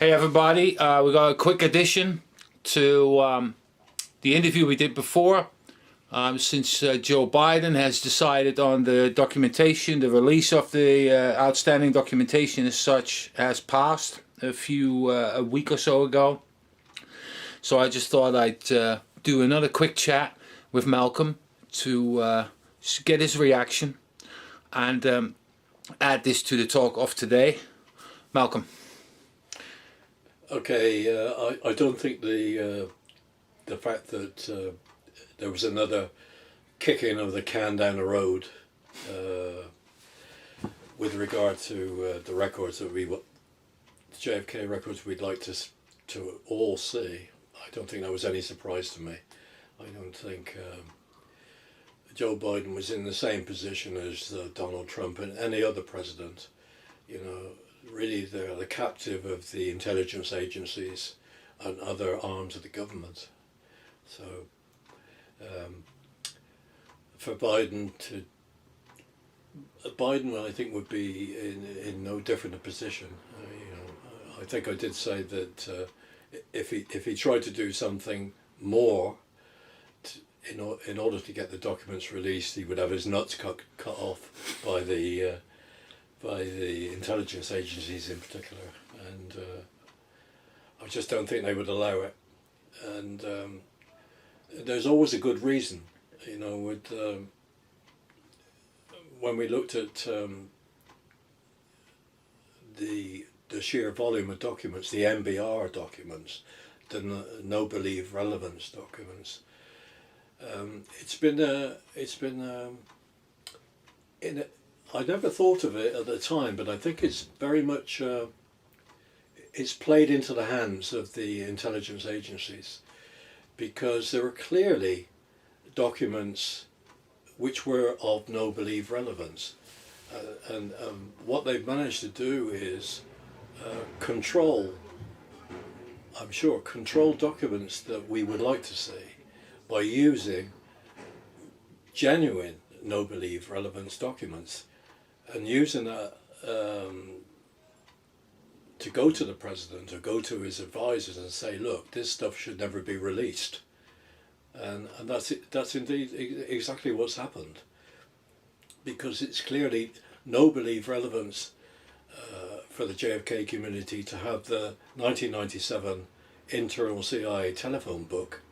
Hey everybody, we got a quick addition to the interview we did before. Since Joe Biden has decided on the documentation, the release of the outstanding documentation as such has passed a week or so ago. So I just thought I'd do another quick chat with Malcolm to get his reaction and add this to the talk of today. Malcolm. Okay, I don't think the fact that there was another kicking of the can down the road with regard to the records that the JFK records we'd like to all see. I don't think that was any surprise to me. I don't think Joe Biden was in the same position as Donald Trump and any other president. You know, really they're the captive of the intelligence agencies and other arms of the government. So for Biden, I think would be in no different a position. I think I did say that if he tried to do something more in order to get the documents released, he would have his nuts cut off by the intelligence agencies in particular, and I just don't think they would allow it. And there's always a good reason, you know. With when we looked at the sheer volume of documents, the MBR documents, the no believe relevance documents, I never thought of it at the time, but I think it's very much it's played into the hands of the intelligence agencies, because there were clearly documents which were of no believe relevance, and what they've managed to do is control documents that we would like to see by using genuine no believe relevance documents, and using that to go to the president or go to his advisors and say, look, this stuff should never be released. And that's indeed exactly what's happened, because it's clearly no believe relevance for the JFK community to have the 1997 internal CIA telephone book.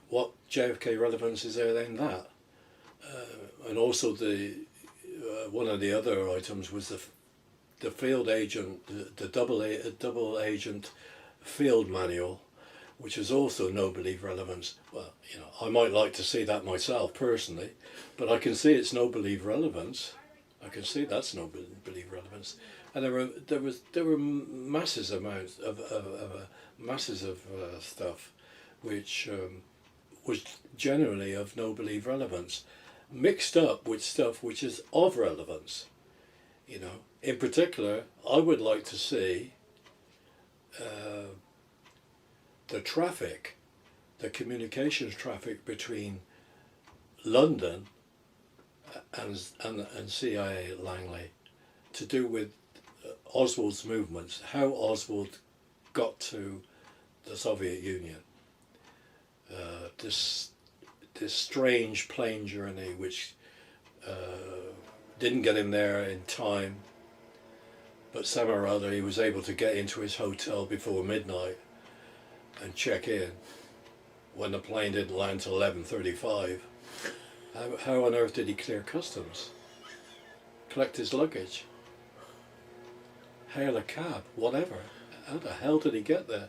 What JFK relevance is there in that? And also one of the other items was the field agent, the double agent field manual, which is also no believe relevance. Well, you know, I might like to see that myself personally, but I can see it's no believe relevance. I can see that's no believe relevance, and there were masses of stuff which was generally of no believe relevance, mixed up with stuff which is of relevance. You know, in particular, I would like to see the communications traffic between London and CIA Langley, to do with Oswald's movements, how Oswald got to the Soviet Union. This strange plane journey which didn't get him there in time, but somehow or other he was able to get into his hotel before midnight and check in when the plane didn't land till 11:35. How on earth did he clear customs? Collect his luggage? Hail a cab? Whatever. How the hell did he get there?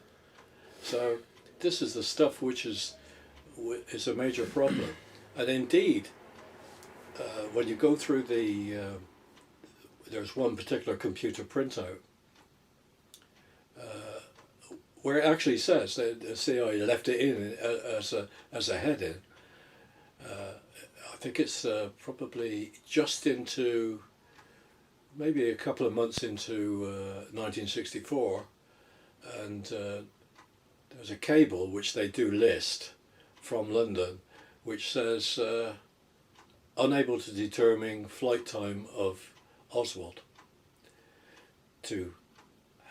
So this is the stuff which is a major problem. And indeed, when you go through there's one particular computer printout where it actually says that the CIA left it in as a heading. I think it's probably just into, maybe a couple of months into 1964, and there's a cable which they do list from London which says unable to determine flight time of Oswald to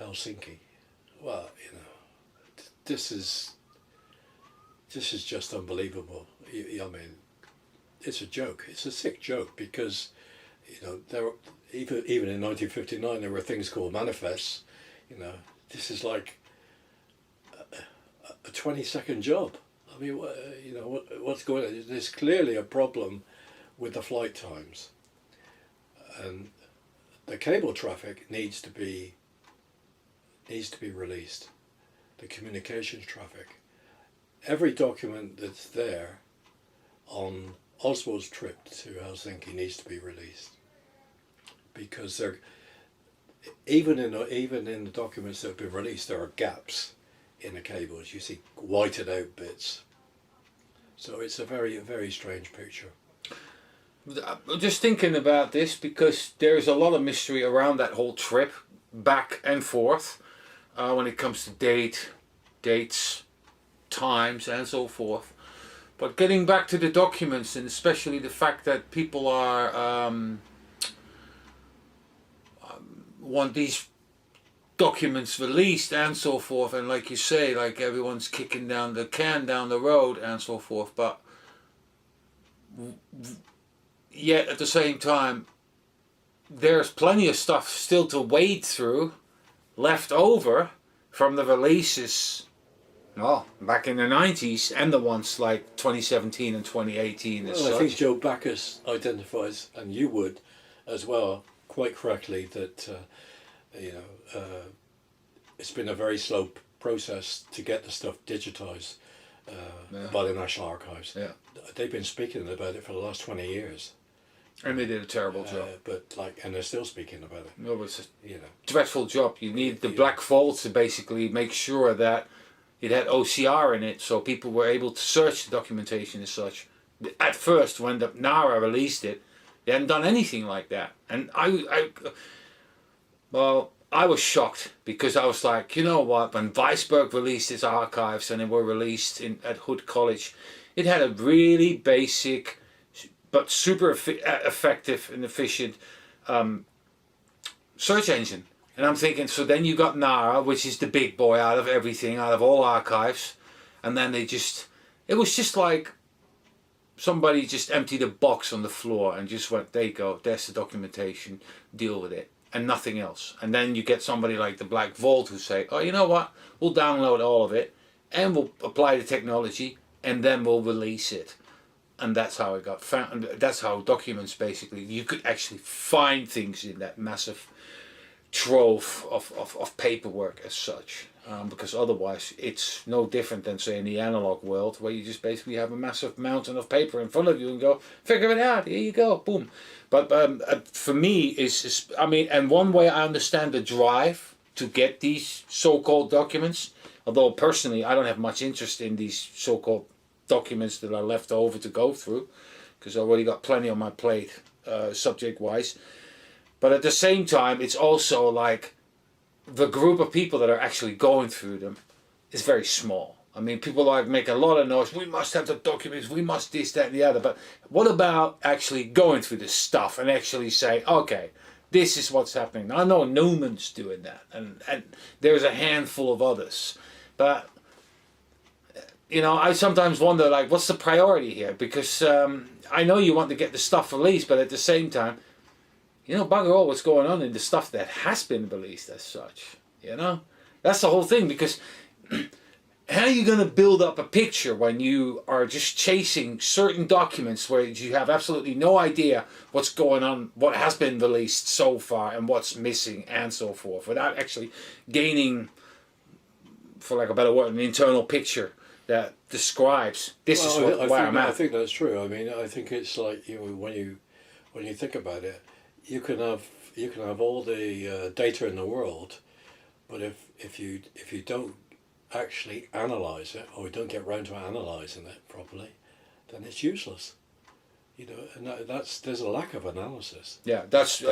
Helsinki. Well, this is just unbelievable. I mean, it's a joke. It's a sick joke because, there even in 1959 there were things called manifests. This is like a 20-second job. I mean, what's going on? There's clearly a problem with the flight times, and the cable traffic needs to be released. The communications traffic. Every document that's there on Oswald's trip to Helsinki needs to be released, because even in the documents that have been released, there are gaps in the cables. You see whited out bits. So it's a very, very strange picture. I'm just thinking about this because there's a lot of mystery around that whole trip, back and forth, when it comes to dates, times, and so forth. But getting back to the documents, and especially the fact that people are want these documents released and so forth, and like you say, like everyone's kicking down the can down the road and so forth, but yet at the same time there's plenty of stuff still to wade through, left over from the releases back in the 90s and the ones like 2017 and 2018 as well, I such. think Joe Backus identifies, and you would as well, quite correctly, that it's been a very slow process to get the stuff digitized by the National Archives. Yeah. They've been speaking about it for the last 20 years. And they did a terrible job. And they're still speaking about it. No, it's a dreadful job. You need the black vault to basically make sure that it had OCR in it, so people were able to search the documentation as such. At first, when the NARA released it, they hadn't done anything like that. And I was shocked, because I was like, you know what, when Weisberg released his archives and they were released at Hood College, it had a really basic but super effective and efficient search engine. And I'm thinking, so then you got NARA, which is the big boy out of everything, out of all archives, and then it was just like somebody just emptied a box on the floor and just went, there you go, there's the documentation, deal with it, and nothing else. And then you get somebody like the Black Vault who say, oh, you know what, we'll download all of it, and we'll apply the technology, and then we'll release it. And that's how it got found. That's how documents, basically, you could actually find things in that massive trove of paperwork as such, because otherwise it's no different than, say, in the analog world, where you just basically have a massive mountain of paper in front of you and go, figure it out, here you go, boom. But for me, and one way I understand the drive to get these so-called documents, although personally I don't have much interest in these so-called documents that are left over to go through, because I already got plenty on my plate subject-wise. But at the same time, it's also like the group of people that are actually going through them is very small. I mean, people like make a lot of noise, we must have the documents, we must this, that, and the other. But what about actually going through this stuff and actually say, okay, this is what's happening. I know Newman's doing that, and there's a handful of others. But, I sometimes wonder, like, what's the priority here? Because I know you want to get the stuff released, but at the same time, bugger all what's going on in the stuff that has been released as such. That's the whole thing, because how are you going to build up a picture when you are just chasing certain documents where you have absolutely no idea what's going on, what has been released so far, and what's missing, and so forth, without actually gaining, for lack of a better word, an internal picture that describes this is where I'm at. I think that's true. I mean, I think it's like, when you think about it, you can have all the data in the world, but if you don't actually analyze it, or you don't get round to analyzing it properly, then it's useless. And there's a lack of analysis. Yeah, that's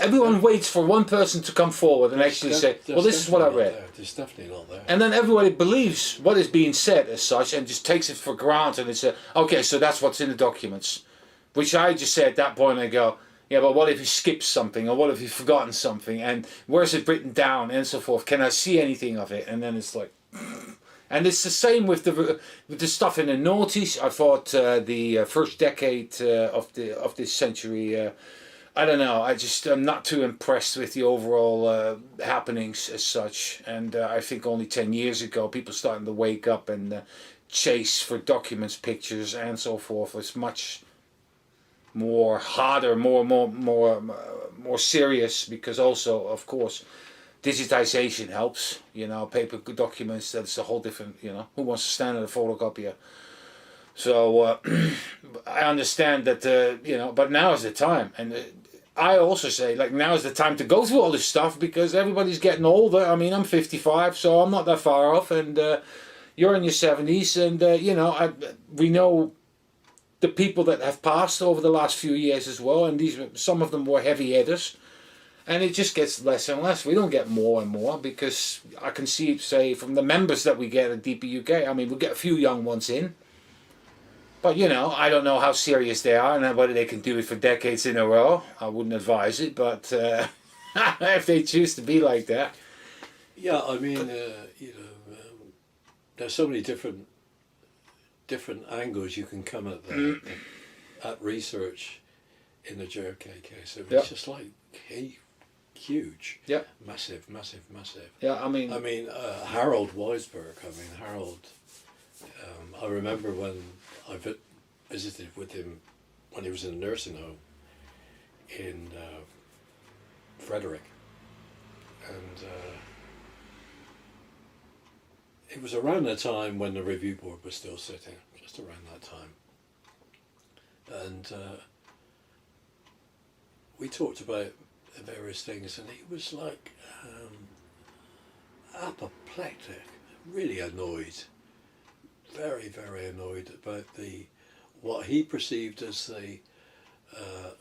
everyone waits for one person to come forward and actually say, well, this is what I read. There's definitely not there. And then everybody believes what is being said as such and just takes it for granted and says, okay, so that's what's in the documents. Which I just say at that point, I go, Yeah, but what if you skipped something, or what if you've forgotten something, and where's it written down, and so forth? Can I see anything of it? And then it's like, and it's the same with the stuff in the noughties. I thought the first decade of this century. I don't know. I'm not too impressed with the overall happenings as such. And I think only 10 years ago, people starting to wake up and chase for documents, pictures, and so forth. It's much more harder, more serious, because also, of course, digitization helps. Paper documents, that's a whole different. Who wants to stand at a photocopier? So I understand that. But now is the time, and I also say, like, now is the time to go through all this stuff, because everybody's getting older. I mean, I'm 55, so I'm not that far off, and you're in your 70s, and we know the people that have passed over the last few years as well, and some of them were heavy hitters, and it just gets less and less. We don't get more and more, because I can see, say, from the members that we get at DPUK, I mean, we get a few young ones in, but I don't know how serious they are and whether they can do it for decades in a row. I wouldn't advise it, but if they choose to be like that. Yeah, I mean, there's so many different angles you can come at at research in the JFK case. It's just like huge, massive. Yeah, I mean, Harold Weisberg. Harold. I remember when I visited with him when he was in a nursing home in Frederick, and it was around the time when the review board was still sitting, just around that time, and we talked about various things, and he was like apoplectic, really annoyed, very, very annoyed about what he perceived as the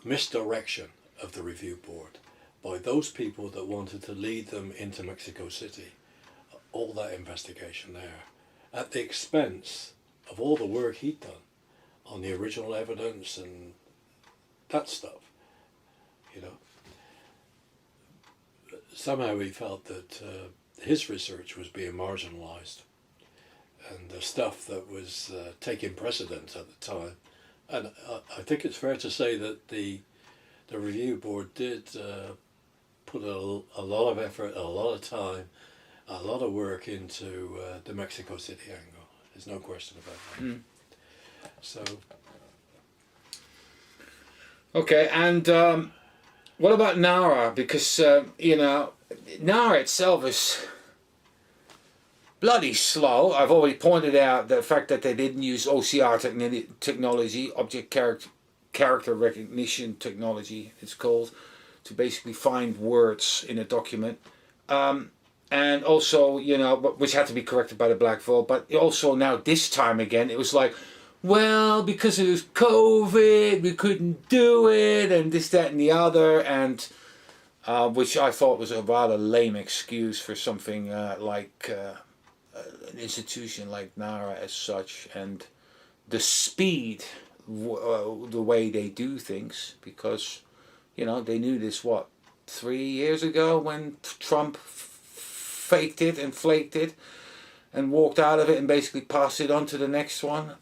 misdirection of the review board by those people that wanted to lead them into Mexico City. All that investigation there, at the expense of all the work he'd done on the original evidence and that stuff, Somehow he felt that his research was being marginalised, and the stuff that was taking precedence at the time. And I think it's fair to say that the review board did put a lot of effort, a lot of time, a lot of work into the Mexico City angle. There's no question about that. So. Okay, and what about Nara? Because Nara itself is bloody slow. I've already pointed out the fact that they didn't use OCR technology, object character recognition technology, it's called, to basically find words in a document. And also, which had to be corrected by the Black Vault, but also now this time again, it was like, well, because it was COVID, we couldn't do it, and this, that, and the other, and which I thought was a rather lame excuse for something like an institution like NARA as such, and the speed, the way they do things, because, they knew this, 3 years ago when Trump faked it and flaked it and walked out of it and basically passed it on to the next one.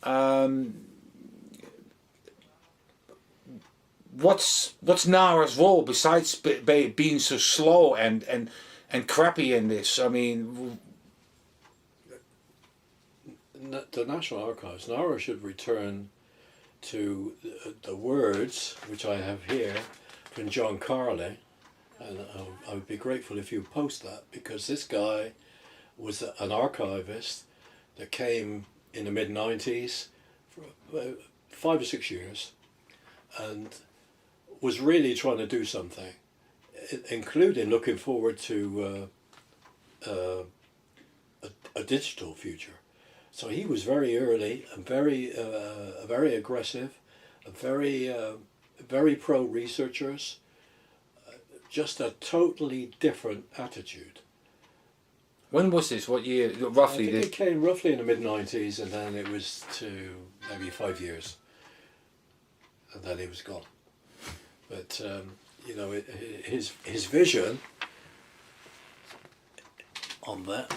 What's NARA's role besides being so slow and crappy in this? I mean, the National Archives, NARA should return to the words which I have here from John Carley, and I would be grateful if you post that, because this guy was an archivist that came in the mid-90s for about 5 or 6 years and was really trying to do something, including looking forward to a digital future. So he was very early and very aggressive, very pro researchers, just a totally different attitude. When was this? What year, roughly? I think it came roughly in the mid-90s, and then it was to maybe 5 years, and then he was gone. But you know, his vision on that,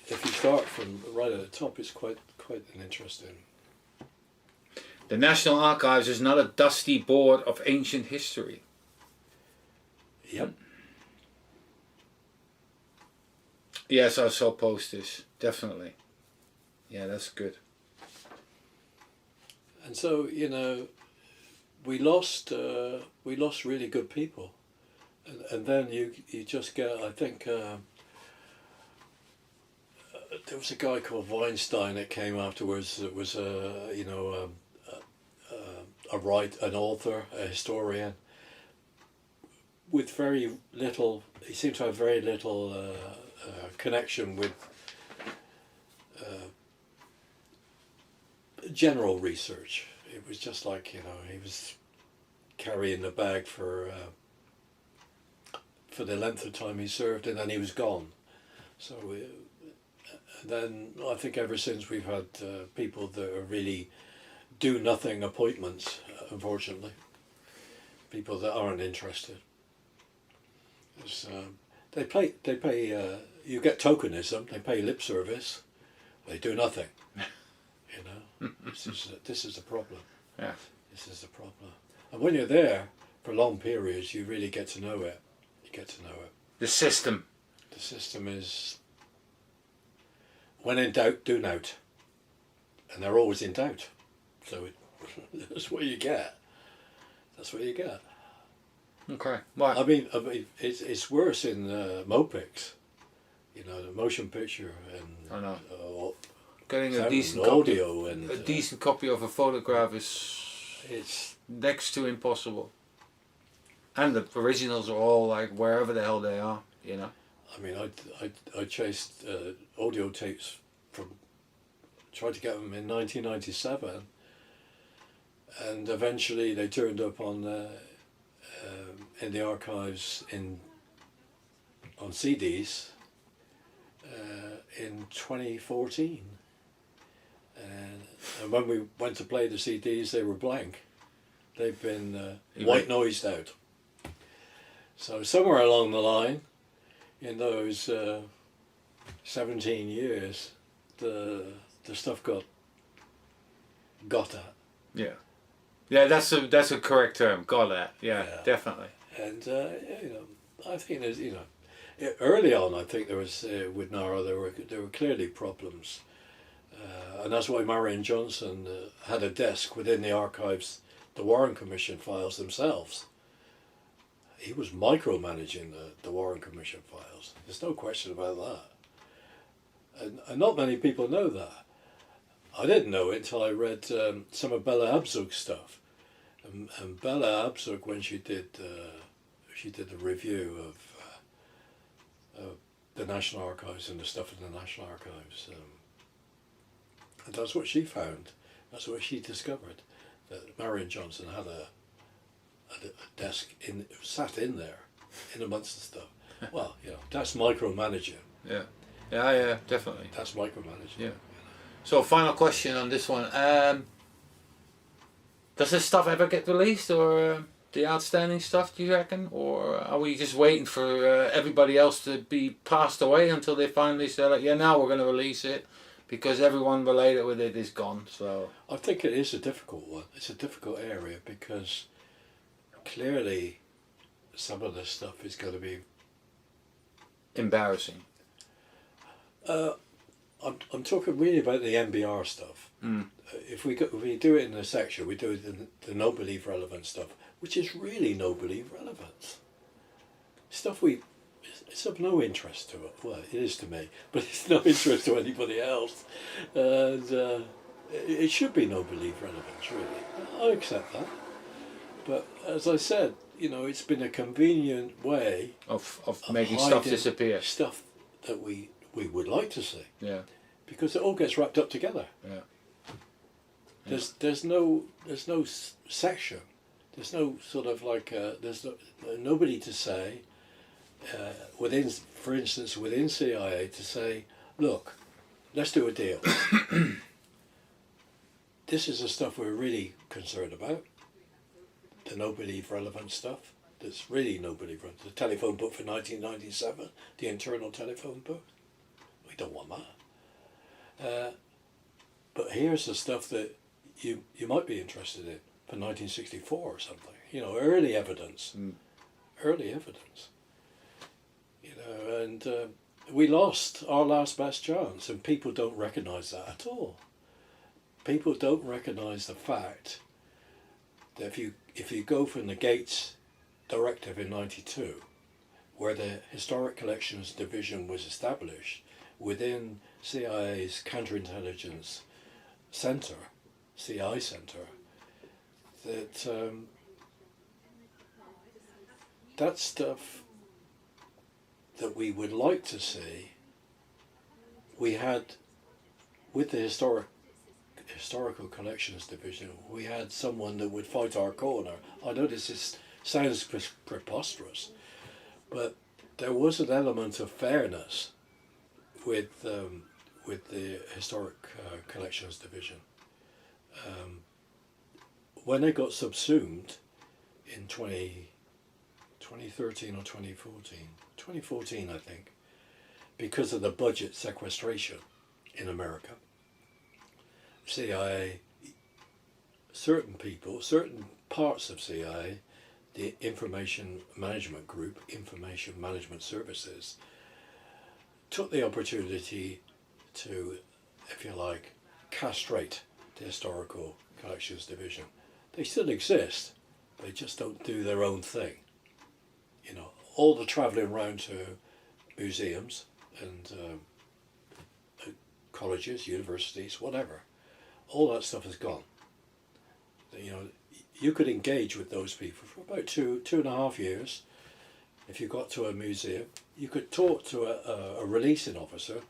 if you start from right at the top, it's quite an interesting. The National Archives is not a dusty board of ancient history. Yep. Yes, I saw posters, definitely. Yeah, that's good. And so, you know, we lost really good people, and then you just get, I think there was a guy called Weinstein that came afterwards that was an author, a historian, with very little. He seemed to have very little connection with general research. It was just like, you know, he was carrying the bag for the length of time he served, and then he was gone. So then I think ever since we've had people that are really do nothing appointments, unfortunately. People that aren't interested. They pay. You get tokenism. They pay lip service. They do nothing. You know, this is the problem. Yeah. This is the problem. And when you're there for long periods, you really get to know it. You get to know it. The system. The system is, when in doubt, do nout. And they're always in doubt. So that's what you get. That's what you get. Okay. Right. I mean it's worse in Mopics. You know, the motion picture and I know. Getting a sound decent and copy, audio and a decent copy of a photograph is it's next to impossible. And the originals are all like wherever the hell they are, you know. I mean, I chased audio tapes tried to get them in 1997, and eventually they turned up on in the archives on CDs in 2014, and when we went to play the CDs, they were blank. They've been white noised out. So somewhere along the line, in those 17 years, the stuff got at. Yeah. Yeah, that's a correct term. Got at. Yeah, definitely. And you know, I think there's, you know, early on, I think there was with NARA there were clearly problems, and that's why Marion Johnson had a desk within the archives, the Warren Commission files themselves. He was micromanaging the Warren Commission files. There's no question about that. And not many people know that. I didn't know it until I read some of Bella Abzug's stuff. And Bella Abzug, when she did the review of the National Archives and the stuff in the National Archives, and that's what she found. That's what she discovered. That Marion Johnson had a desk sat in there, in amongst the stuff. Well, you know, that's micromanaging. Yeah. Yeah, definitely. That's micromanaging. Yeah. So, final question on this one. Does this stuff ever get released, or the outstanding stuff, do you reckon? Or are we just waiting for everybody else to be passed away until they finally say, like, yeah, now we're going to release it, because everyone related with it is gone? So I think it is a difficult one. It's a difficult area, because clearly some of this stuff is going to be embarrassing. I'm talking really about the MBR stuff. If we do it in a section, we do it in the no belief relevant stuff, which is really no belief relevant stuff. It's of no interest to it. Well, it is to me, but it's no interest to anybody else. And it should be no belief relevance, really. I accept that. But as I said, you know, it's been a convenient way of making stuff disappear. Stuff that we would like to see. Yeah. Because it all gets wrapped up together. Yeah. There's no section. There's no sort of like nobody to say within, for instance, within CIA to say, look, let's do a deal. This is the stuff we're really concerned about. the nobody relevant stuff. That's really nobody relevant. The telephone book for 1997, the internal telephone book. We don't want that. But here's the stuff that you might be interested in for 1964 or something. You know, early evidence. Early evidence. You know, and we lost our last best chance, and people don't recognise that at all. People don't recognise the fact that if you go from the Gates Directive in '92, where the Historic Collections Division was established within CIA's Counterintelligence Center, CI Center, that stuff that we would like to see, we had with the Historical Collections Division, we had someone that would fight our corner. I know sounds preposterous, but there was an element of fairness with the Historic Collections Division. When they got subsumed in 2013 or 2014, I think, because of the budget sequestration in America, CIA, certain people, certain parts of CIA, the Information Management Group, Information Management Services, took the opportunity to, if you like, castrate the Historical Collections Division. They still exist, they just don't do their own thing. You know, all the travelling around to museums and colleges, universities, whatever, all that stuff is gone. You know, you could engage with those people for about two and a half years. If you got to a museum, you could talk to a releasing officer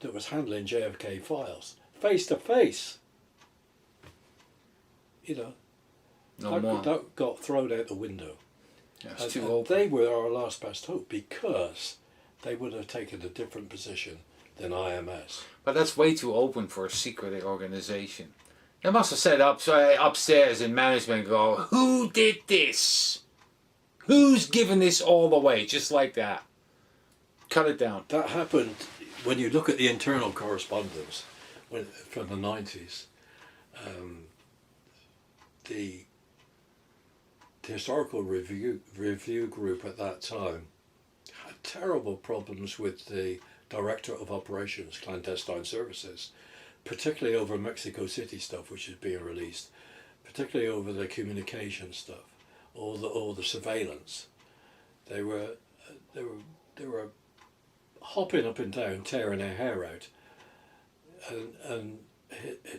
that was handling JFK files face to face. You know, that got thrown out the window. That's too and open. they were our last best hope because they would have taken a different position than IMS. But that's way too open for a secret organization. They must have set up upstairs in management and go, who did this? Who's giving this all away? Just like that. Cut it down. That happened when you look at the internal correspondence from the 90s. The Historical Review Group at that time had terrible problems with the Director of Operations, Clandestine Services, particularly over Mexico City stuff which is being released, particularly over the communication stuff, all the surveillance. They were hopping up and down, tearing their hair out, and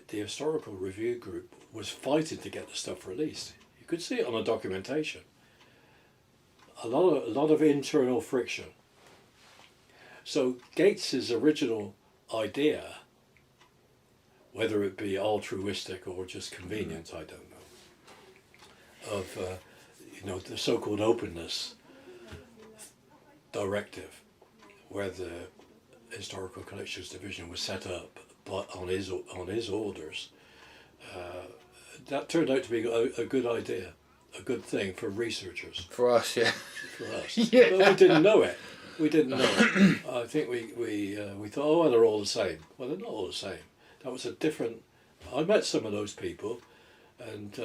the Historical Review Group was fighting to get the stuff released. You could see it on the documentation. A lot of internal friction. So Gates's original idea, whether it be altruistic or just convenient, I don't know, of the so-called openness directive, where the Historical Collections Division was set up, but on his orders, that turned out to be a good idea, a good thing for researchers. For us, yeah. For us. Yeah. But we didn't know it. We didn't know it. I think we thought, oh, well, they're all the same. Well, they're not all the same. That was a different... I met some of those people, and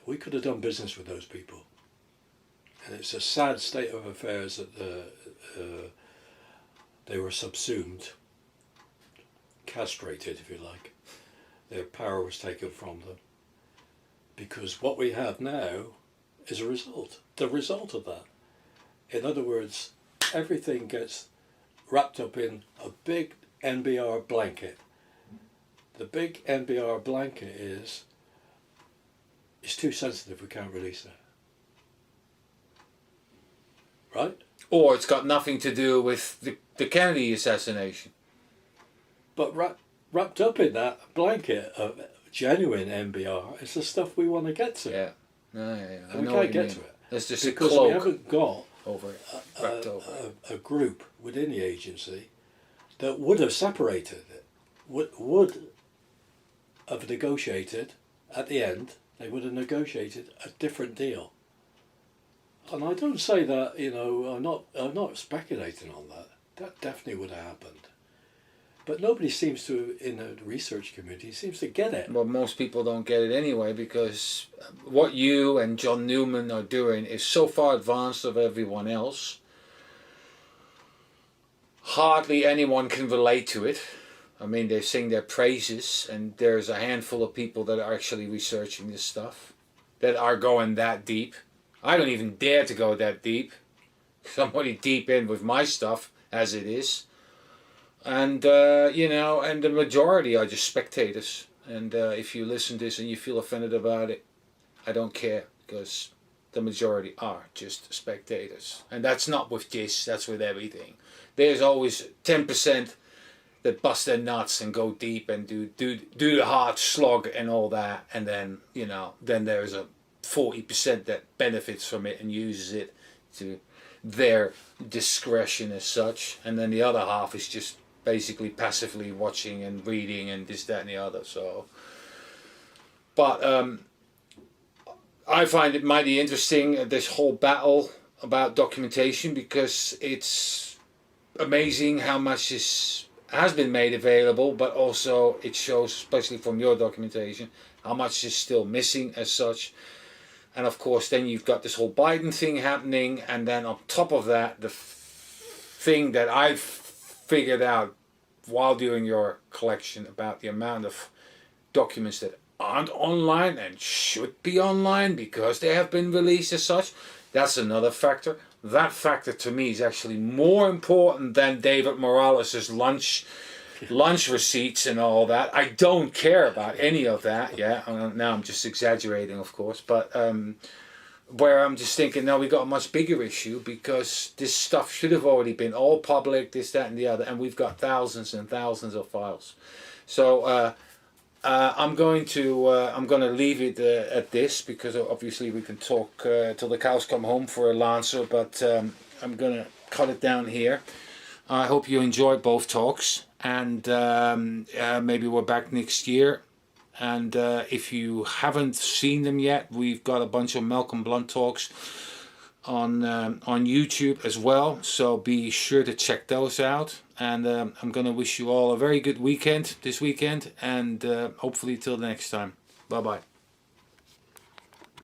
we could have done business with those people. And it's a sad state of affairs that they were subsumed, castrated, if you like. Their power was taken from them. Because what we have now is the result of that. In other words, everything gets wrapped up in a big NBR blanket. The big NBR blanket is, it's too sensitive, we can't release it. Right? Or it's got nothing to do with the Kennedy assassination. But wrapped up in that blanket of genuine NBR is the stuff we want to get to. Yeah. No, yeah. And we can't get to it. It's just because a cloak we haven't got over it, wrapped over it. a group within the agency that would have separated it, would have negotiated at the end they would have negotiated a different deal. And I don't say that, you know, I'm not speculating on that. That definitely would have happened. But nobody seems to, in the research community, seems to get it. Well, most people don't get it anyway, because what you and John Newman are doing is so far advanced of everyone else. Hardly anyone can relate to it. I mean, they sing their praises, and there's a handful of people that are actually researching this stuff, that are going that deep. I don't even dare to go that deep. Somebody deep in with my stuff, as it is. And, you know, and the majority are just spectators. And if you listen to this and you feel offended about it, I don't care, because the majority are just spectators. And that's not with this, that's with everything. There's always 10% that bust their nuts and go deep and do the hard slog and all that. And then, you know, then there's a 40% that benefits from it and uses it to their discretion as such. And then the other half is just basically passively watching and reading and this, that and the other. So, but I find it mighty interesting, this whole battle about documentation, because it's amazing how much has been made available, but also it shows, especially from your documentation, how much is still missing as such. And of course then you've got this whole Biden thing happening, and then on top of that, the thing that I've figured out while doing your collection about the amount of documents that aren't online and should be online because they have been released as such. That's another factor. That factor to me is actually more important than David Morales' lunch receipts and all that. I don't care about any of that. Yeah, now I'm just exaggerating, of course, but where I'm just thinking, now we got a much bigger issue, because this stuff should have already been all public, this, that and the other, and we've got thousands and thousands of files. So I'm going to leave it at this, because obviously we can talk till the cows come home for a Lancer, but I'm going to cut it down here. I hope you enjoyed both talks, and maybe we're back next year. And if you haven't seen them yet, we've got a bunch of Malcolm Blunt talks on YouTube as well, so be sure to check those out. And I'm going to wish you all a very good weekend this weekend, and hopefully till the next time. Bye bye.